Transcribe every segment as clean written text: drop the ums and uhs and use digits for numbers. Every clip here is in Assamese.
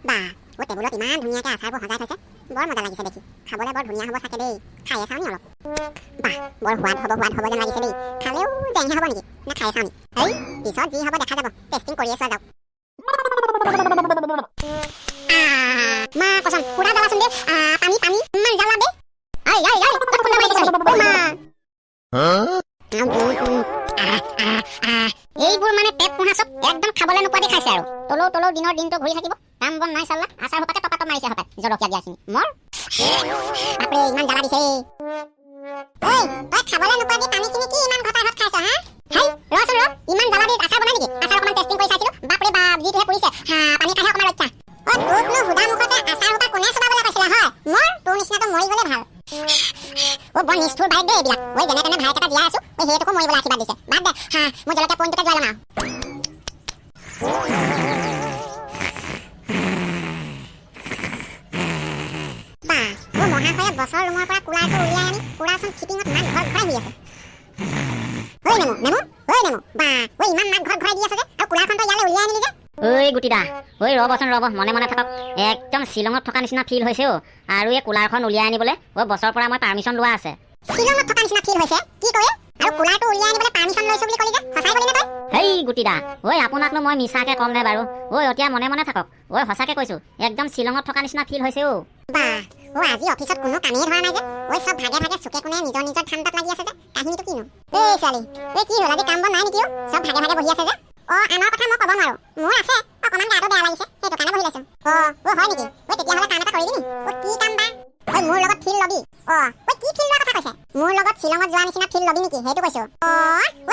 বা ও টেবুলত ইমান ধুনীয়াকৈ আচাৰবোৰ সজাই থৈছে, বৰ মজা লাগিছে দেখি। খাবলৈ বৰ ধুনীয়া হ'ব চাগে দেই। খায়ে চাওঁ নি অলপ। বাহ, বৰ সোৱাদ হ'ব যেন লাগিছে দেই। খালেও জেংহে হ'ব নেকি? নে খায়ে চাওঁ নি? এই পিছত যি হ'ব দেখা যাব। টেষ্টিং কৰিয়ে চোৱা যাওক। মা কচম পুৰা জ্বালাচোন দেই। পানী ইমান জ্বালা দেই। এইবোৰ মানে পেট পোহা চব একদম খাবলৈ নোপোৱা দেখাইছে আৰু। তলৌ দিনৰ দিনটো ঘূৰি থাকিব, কাম বন নাই চাল্লা। আচাৰ সোপাকে টপাটপ মাৰিছে হপায় জলকীয়া দিয়াখিনি। মোৰ বাপৰে ইমান জ্বালা দিছে। ঐ তই খাবলৈ নোপোৱা দি পানীখিনি কি ইমান ঘটাঘট খাইছ হা? হেই ৰচোন ৰ, ইমান জ্বালা দি আচাৰ বনাই নেকি? আচাৰ অকণমান টেষ্টিং কৰি চাইছিলো, বাপৰে বাপ যিটোহে পৰিছে। পানী খাইহে অকণমান ৰক্ষা। তোকনো সুদা মুখতে আচাৰ সোপা কোনে চুবাবলৈ কৈছিলে হয়? মোৰ তোৰ নিচিনাটো মৰি গ'লে ভাল। বৰ নিষ্ঠুৰ বাইক দেই এইবিলাক। যেনে তেনে ভাইক এটা জীয়াই আছো, সেইটোকো মৰিবলৈ আশীৰ্বাদ দিছে। বাদ দে, মই জলকীয়া পইণ্টটোকে যোৱাই লম আৰু। মহাশয়ে বছৰ ৰুমৰ পৰা কুলাৰটো উলিয়াই আনি পুৰাচোন ফিটিঙত মাক ঘৰ ঘৰাই দি আছে। ঐ নেমু, বা ইমান মাক ঘৰ ঘৰাই দি আছে যে, আৰু কুলাৰখনতো ইয়ালৈ উলিয়াই আনিলি যে? ঐ গুটিদা, ৰ'বচোন মনে থাকক। একদম শ্বিলঙত থকা নিচিনা ফিল হৈছে অ'। আৰু এই কুলাৰখন উলিয়াই আনিবলৈ বছৰৰ পৰা মই পাৰ্মিশ্যন লোৱা আছে। শ্বিলঙত থকা নিচিনা ফিল হৈছে? কি কয়? আৰু কুলাৰটো উলিয়াই আনিবলৈ পাৰ্মিশ্যন লৈছো বুলি ক'লি যে, সঁচাই ক'লি নে তই? হেই গুটিদা, আপোনাকনো মই মিছাকে কম নে বাৰু? এতিয়া মনে থাকক। সঁচাকে কৈছো, একদম শ্বিলঙত থকা নিচিনা ফিল হৈছে অ'। বাহ, আজি অফিচত কোনো কামেই ধৰা নাই যে? চব ভাগে চুকে কোণে নিজৰ ধান্দাত লাগি আছে যে, কাহিনীটো কিনো? এই ছোৱালী, কি হ'ল আজি কাম বন নাই নেকি? চব ভাগে বহি আছে যে? আনৰ কথা মই ক'ব নোৱাৰো, মোৰ আছে। অকণমান গাটো বেয়া লাগিছে, সেইটো কাৰণে বহি লৈছো। হয় নেকি? তেতিয়াহ'লে কাম এটা কৰিবি নি? কি কাম বা? মোৰ লগত ফিল লবি? কি ফিল লোৱাৰ কথা কৈছে? মোৰ লগত শ্বিলঙত যোৱা নিচিনা ফিল লবি নেকি? সেইটো কৈছো।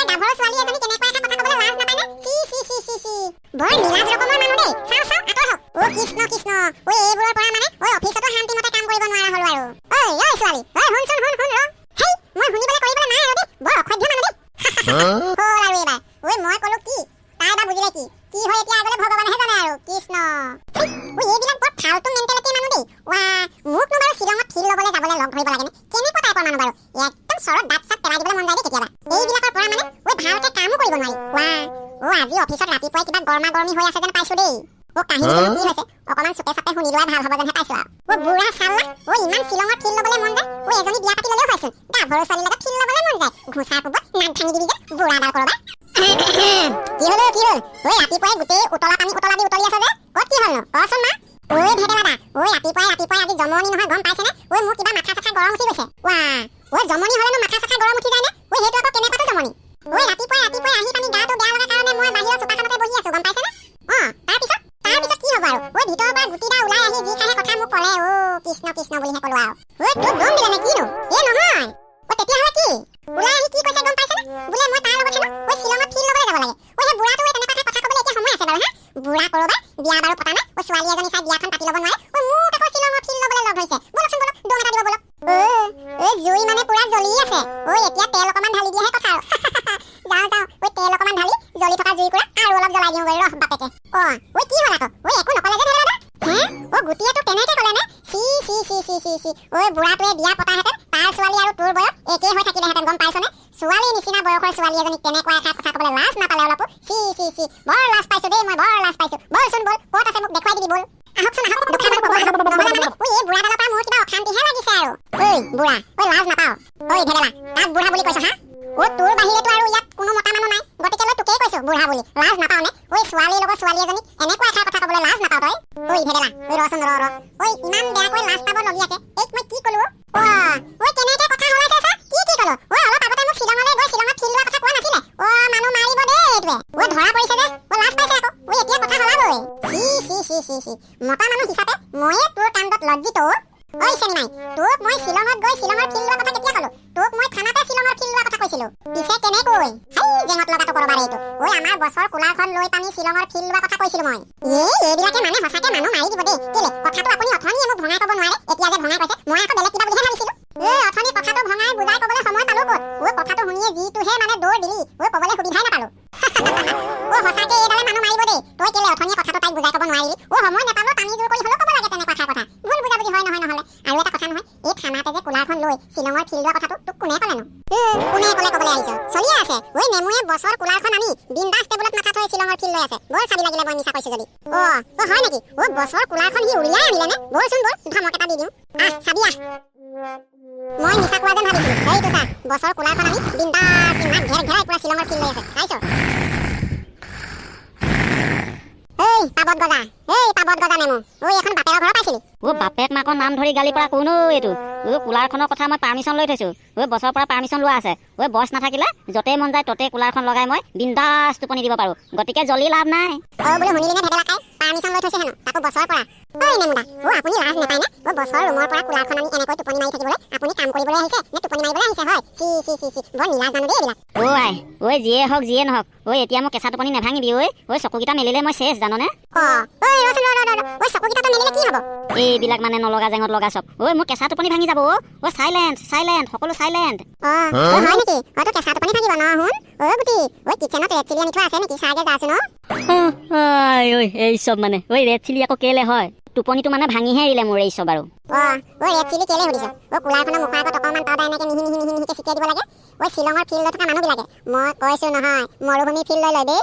ডাভৰৰ ছোৱালী এজনী কেনেকুৱা এটা কথা ক'বলৈ লাজ নাপায় নে? বৰ নিলাজ ৰকমৰ মানুহ দেই। চাওঁ আঁতৰ হওক। কৃষ্ণ এইবোৰৰ পৰা মানে অফিচতো শান্তিমতে কাম কৰিব নোৱাৰা হলো আৰু। ঐ ছোৱালী, শুন ৰ। হেই, মই শুনিবলৈ কৰিবলৈ নাই আৰু দেই। বৰ অসভ্য মানুহ দেই। হ'ল আৰু এইবাৰ। মই ক'লো কি? তাই বা বুজিলে কি? কি হয় এতিয়া আগলৈ ভগৱানেহে জানে আৰু। কৃষ্ণ। এইবিলাক বৰ ফাল্টু মেণ্টেলিটিৰ মানুহ দেই। মোকনো বাৰু শ্বিলঙত ফিল ল'বলৈ যাবলৈ লগ ধৰিব লাগেনে? কেনেকুৱা টাইপৰ মানুহ বাৰু? একদম চৰত দাঁত চাত পেলাই দিবলৈ মন যায় দেই কেতিয়াবা। এইবিলাকৰ পৰা মানে ভালকে কামো কৰিব নোৱাৰি। আজি অফিচত ৰাতিপুৱাই কিবা গৰমা গৰমি হৈ আছে যেন পাইছো দেই। কাহিনীটো কি হৈছে অকণমান চুপে চাপে শুনি লোৱাই ভাল হ'ব যেনহে পাইছো আৰু। বুঢ়া চাল্লা, ইমান শ্বিলঙত ফিল ল'বলৈ মন যায়। এজনী বিয়া পাতি ল'লেও হয়চোন। ডাভৰৰ ছোৱালীৰ লগত ফিল ল'বলৈ মন যায়। ঘোঁচাৰ কোবত নাক ভাঙি দিবি যে বুঢ়া ডাল কৰবা। কি হ'ল? ৰাতিপুৱাই গোটেই উতলা পানী দি উতলি আছে যে? ক'ত কি হ'লনো? কচোন মা। ভেটেলা দা, ৰাতিপুৱাই আজি জমনি নহয় গম পাইছেনে? মোৰ কিবা মাথা চাথা গৰম উঠি গৈছে। জমনি হ'লেনো মাথা চাথা গৰম উঠি যায় নে? সেইটো আকৌ কেনেকুৱাটো জমনি? ৰাতিপুৱাই আহি পানি গাটো বেয়া লগা কাৰণে মই বাহিৰৰ চোফাখনতে বহি আছো গম পাইছেনে? তাৰপিছত কি হ'ব আৰু? ভিতৰৰ পৰা গুটিদা ওলাই আহি যি খাহে কথা মোক ক'লে। কৃষ্ণ বুলিহে ক'লো আৰু। তোক গম দিলে নে কিনো? নহয়। তেতিয়াহ'লে কি? ওলাই আহি কি কৈছে গম পাইছেনে? বোলে মই তাৰ লগত হেনো শ্বিলঙত ফিল ল'বলৈ যাব লাগে। সেই বুঢ়াটোৱে তেনেকুৱা কথা ক'বলৈ এতিয়া সময় আছে বাৰু হা? বুঢ়া কৰবাৰ বিয়া বাৰু পতা নাই। ছোৱালী এজনী চাই বিয়াখন পাতি ল'ব নোৱাৰে। মোক আকৌ শ্বিলঙত ফিল ল'বলৈ লগ ধৰিছে। বলকচোন দম এটা দিব বলক। জুই মানে পুৰা জ্বলি আছে। এতিয়া তেল অকণমান ঢালি দিয়াহে কথা আৰু। যাওঁ তেল অকণমান ঢালি জ্বলি থকা জুইকুৰা আৰু অলপ জ্বলাই দিওঁ ৰহ বাপেকে। কি হ'ল আকৌ? একো নকলে যে ভেটেলা দা? গুটিয়েতো তেনেকে ক'লে নে? বুঢ়াটোৱে বিয়া পতাহেঁতেন তাৰ ছোৱালী আৰু তোৰ বয়স একেই হৈ থাকিলেহেঁতেন গম পাইছনে? ছোৱালীৰ নিচিনা বয়সৰ ছোৱালী এজনীক তেনেকুৱা এটা কথা ক'বলৈ লাজ নাপালে অলপো? বৰ লাজ পাইছো দেই, মই বৰ লাজ পাইছো। বলচোন বল, ক'ত আছে মোক দেখুৱাই দিবি বল। আহকচোন দুখাৰমান ক'ব এই বুঢ়াডালৰ পৰা মোৰ কিবা অশান্তিহে লাগিছে আৰু। বুঢ়া, লাজ নাপাও? ভেটেলা, তাক বুঢ়া বুলি কৈছ হা? তোৰ বাহিৰেতো আৰু ইয়াত কোনো মতা মানুহ নাই, গতিকে তোকেই কৈছো বুঢ়া বুলি। লাজ নাপাও নে? ছোৱালীৰ লগত ছোৱালী এজনীক এনেকুৱা এটা কথা ক'বলৈ লাজ নাপাও তই? ভেটেলা, ৰচোন ৰ। ইমান বেয়াকৈ লাজ পাব লগীয়াকে মই কি ক'লো? কেনেকে কথা হলাইছে চা? কি ক'লো? অলপ আগতে মোক শ্বিলঙলৈ গৈ শ্বিলঙত ফিল লোৱা কথা কোৱা নাছিলে? মানুহ মাৰিব দেই এইটোৱে। ধৰা পৰিছে যে লাজ পাইছে আকৌ। এতিয়া কথা হলাবই। মতা মানুহ হিচাপে ময়ে তোৰ কাণ্ডত লজ্জিত। চেনি নাই, তোক মই শ্বিলঙত গৈ শ্বিলঙৰ ফিল লোৱা কথা কেতিয়া ক'লো? তোক মই থানাতে শ্বিলঙৰ ফিল লোৱা কথা কৈছিলো। পিছে কেনেকৈ? জেঙত লগাটো কৰবাৰ এইটো। আমাৰ বছৰ কুলাৰখন লৈ পানি শ্বিলঙৰ ফিল লোৱা কথা কৈছিলো মই। এইবিলাকে মানে সঁচাকে মানুহ মাৰি দিব দেই। কেলে? কথাটো আপুনি অথনিয়ে মোক ভঙাই ক'ব নোৱাৰে, এতিয়া যে ভঙাই কৈছে। মই আকৌ বেলেগ কিবা বুলিহে ভাবিছিলো। অথনি কথাটো ভঙাই বুজাই ক'বলৈ সময় পালো ক'ত? কথাটো শুনিয়ে যিটোহে মানে দৌৰ দিলি, ক'বলৈ সুবিধাই নাপালো। সঁচাকে এইডালে মানুহ মাৰিব দেই। তই কেলে অথনিয়ে কথাটো তাইক বুজাই ক'ব নোৱাৰিলি? সময় নাপালো, টানি জোৰ কৰি হ'লেও ক'ব লাগে তেনেকুৱা কথা। ভুল বুজাবুজি হয় নহয় নহ'লে। আৰু এটা কথা নহয়, এই থানাতে যে কুলাৰখন লৈ শ্বিলঙৰ ফিল লোৱা কথাটো তোক কোনে ক'লেনো? কোনে ক'লে ক'বলৈ আহিছ? চলিয়ে আছে। নেমুৱে বছৰ কুলাৰখন আনি বিন্দাছ টেবুলত মাথা থৈ শিলঙৰ ফিল্ড লৈ আছে বল চাবি লাগিলে মই মিছা কৈছো যদি অ হয় নেকি অ বছৰ কুলাৰখন সি উলিয়াই আনিলে নে বলচোন বল ধমক এটা দি দিওঁ চাবি মই মিছা কোৱা যেন ভাবিছিলো এইটো চা বছৰ কুলাৰখন আমি বিন্দাছ ইমান ঘেৰাই পুৰা শিলঙৰ ফিল্ড লৈ আছে চাইছ এই পাবত গজা নেমু ঐ এখন বাপেৰৰ ঘৰ পাইছিলি ও বাপেক মাকৰ নাম ধৰি গালি পৰা কোনো এইটো ও কুলাৰখনৰ কথা মই পাৰ্মিশ্যন লৈ থৈছো ও বছৰৰ পৰা পাৰ্মিশ্যন লোৱা আছে ও বছ নাথাকিলে য'তেই মন যায় ত'তেই কুলাৰখন লগাই মই বিন্দাছ টোপনি দিব পাৰো গতিকে জ্বলি লাভ নাই বোলে শুনিলি নে ভেবেলা কাই পাৰ্মিশ্যন লৈ থৈছে হেনো তাকো বছৰৰ পৰা ঐ নেমুদা আপুনি লাজ নাপায় নে বছৰ ৰুমৰ পৰা কুলাৰখন আমি এনেকৈ টোপনি মাৰি থাকিবলৈ আপুনি কাম কৰিবলৈ আহিছে নে টোপনি মাৰিবলৈ আহিছে হয় চি বৰ নিলাজ জানো দেই এইবিলাক আই ঐ যিয়ে হওক যিয়ে নহওক ঐ এতিয়া মোক কেঁচা টোপনি নেভাঙিবি ঐ চকুকেইটা মেলিলে মই চেছ জাননে ঐ চকুকেইটা মেলিলে কি হ'ব এইবিলাক মানে নলগা জেঙত লগা চব ঐ মোৰ কেঁচা টোপনি ভাঙি যাব ঐ চাইলেণ্ট সকলো চাইলেণ্ট হয় নেকি তো কেঁচা টোপনি ভাঙিব ন শুন গুটি কিচেনত ৰেড চিলি আনি থোৱা আছে নেকি চাগে যাচোন এই চব মানে ৰেড চিলি আকৌ কেলে হয় টোপনিটো মানে ভাঙিহে এৰিলে মোৰ এই চব আৰু ৰেড চিলি কেলে সুধিছ কুলাৰখনৰ মুখৰ আগত অকণমান পাউডাৰ এনেকে মিহি ছিটিয়াই দিব লাগে শ্বিলঙৰ ফিল্ডত থকা মানুহবিলাকে মই কৈছো নহয় মৰুভূমি ফিল্ড লৈ লয় দেই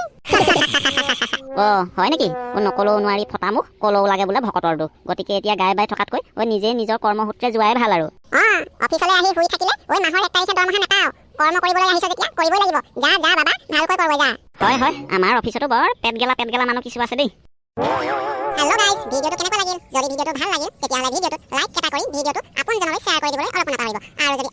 হয় নেকি নকলেও নোৱাৰি ফটা মুখ কলেও লাগে বোলে ভকতৰ দুখ গতিকে এতিয়া গাই বাই থকাতকৈ নিজে নিজৰ কৰ্মসূত্ৰে যোৱাই ভাল আৰু অফিচলৈ আহি শুই থাকিলে মাহৰ 1 তাৰিখে দৰমহা নাপাওঁ কৰ্ম কৰিবলৈ আহিছ যেতিয়া কৰিবই লাগিব যা বাবা ভালকৈ কৰিব যা হয় আমাৰ অফিচতো বৰ পেট গেলা মানুহ কিছু আছে দেই হেল্ল' গাইজ ভিডিঅ'টো কেনেকুৱা লাগিল যদি ভিডিঅ'টো ভাল লাগিল তেতিয়াহ'লে ভিডিঅ'টোত লাইক এটা কৰি ভিডিঅ'টো আপোনজনলৈ শ্বেয়াৰ কৰি দিবলৈ অলপ নাপাহৰিব আৰু যদি